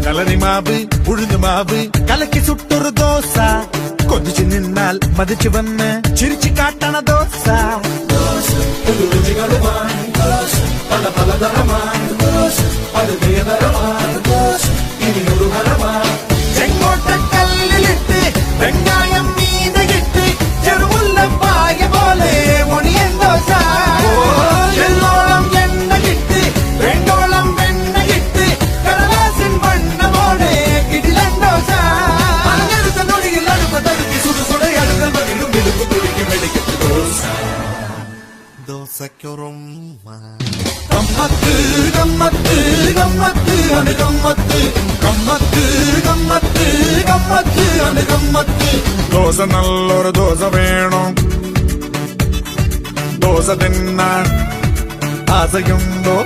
കളരി മാവ് ഉഴുന്നു മാവ് കലക്കി സുട്ടൊരു ദോശ കൊതിച്ചു നിന്നാൽ മതിച്ചു വന്ന് ചിരിച്ചു കാട്ടണ ദോശ പല പലതരമാണ് ചെങ്കോട്ടക്കല്ലിലിട്ട് വെങ്കായം മീനകിട്ട് ചെറുമുല്ലപ്പായ പോലെ ഒണിയൻ ദോശ എല്ലോളം എണ്ണ കിട്ട് വെണ്ടോളം വെണ്ണ കിട്ട് കടലാസിൻ വണ്ണമോടെ കിടിലൻ ദോശ അങ്ങനത്തെ നൊടിയിൽ അടുപ്പ തടുക്കി സുടുസുടെ അടുക്കൽ പതിലും വിലുക്കു തുടിക്കും വെടിക്കത്ത് ദോശ ദോശയ്ക്കൊറുമ്മ ഗമ്മത്ത് ഗമ്മത്ത് ഗമ്മത്ത് അത് ഗമ്മത്ത് ഗമ്മത്ത് ഗമ്മത്ത് ഗമ്മത്ത് അത് ഗമ്മത്ത് ദോശ നല്ലൊരു ദോശ വേണം ദോശ തിന്നാൻ ആശയുണ്ടോ